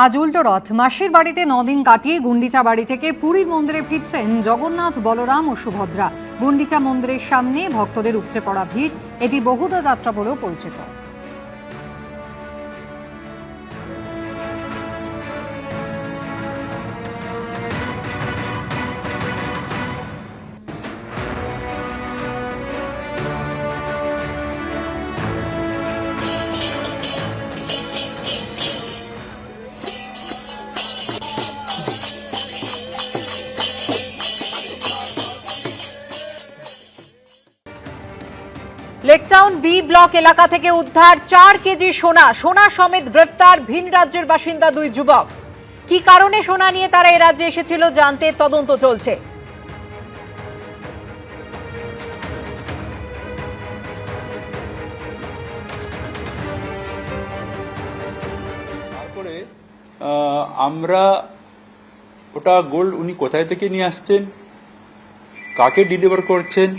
আজ উল্টো রথ মাসির বাড়িতে 9 দিন কাটিয়ে গুন্ডিচা বাড়ি থেকে পুরীর মন্দিরে ফিরছেন জগন্নাথ, বলরাম ও সুভদ্রা। গুন্ডিচা মন্দিরের সামনে ভক্তদের উপচে পড়া ভিড়। এটি বহুদা যাত্রা বলেও পরিচিত। লেকটাউন বি ব্লক এলাকা থেকে উদ্ধার 4 কেজি সোনা। সোনা সমেত গ্রেফতার ভিন রাজ্যের বাসিন্দা 2 যুবক। কি কারণে সোনা নিয়ে তারা এই রাজ্যে এসেছিল জানতে তদন্ত চলছে। তারপরে আমরা ওটা গোল্ড উনি কোথায় থেকে নিয়ে আসছেন, কাকে ডেলিভার করছেন,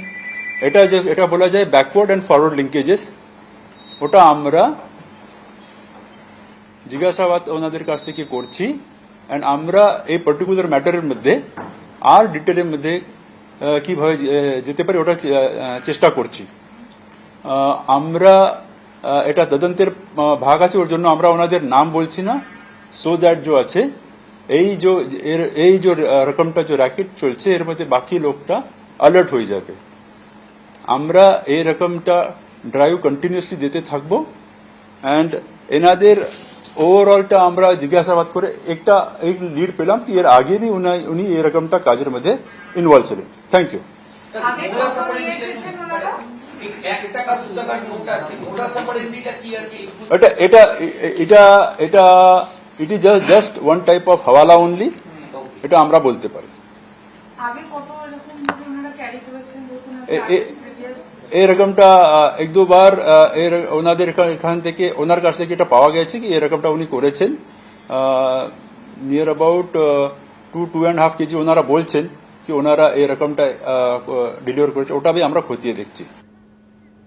এটা বলা যায় ব্যাকওয়ার্ড অ্যান্ড ফরওয়ার্ড লিঙ্কেজেস। ওটা আমরা জিজ্ঞাসাবাদ ওনাদের কাছ থেকে করছি অ্যান্ড আমরা এই পার্টিকুলার ম্যাটারের মধ্যে আর ডিটেলের মধ্যে কিভাবে যেতে পারি ওটা চেষ্টা করছি। আমরা এটা তদন্তের ভাগ আছে, ওর জন্য আমরা ওনাদের নাম বলছি না, সো দ্যাট যে আছে এই যে রকমটা যে র্যাকেট চলছে এর মধ্যে বাকি লোকটা অ্যালার্ট হয়ে যাবে। আমরা এই রকমটা ড্রাইভ কন্টিনিউসলি দিতে থাকবো অ্যান্ড এনাদের ওভারঅলটা আমরা জিজ্ঞাসাবাদ করে একটা লিড পেলাম কি এর আগে भी উনি এরকমটা কাজের মধ্যে ইনভলভ ছিলেন। Thank you. It is just one type of hawala only, এটা আমরা বলতে পারি। এরকমটা এক দুবার ওনাদের এখান থেকে ওনার কাছ থেকে এটা পাওয়া গেছে কি এরকমটা উনি করেছেন। নিয়ার অ্যাবাউট 2.5 কেজি ওনারা বলছেন কি ওনারা এরকমটা ডেলিভার করেছে, ওটা আমরা খতিয়ে দেখছি।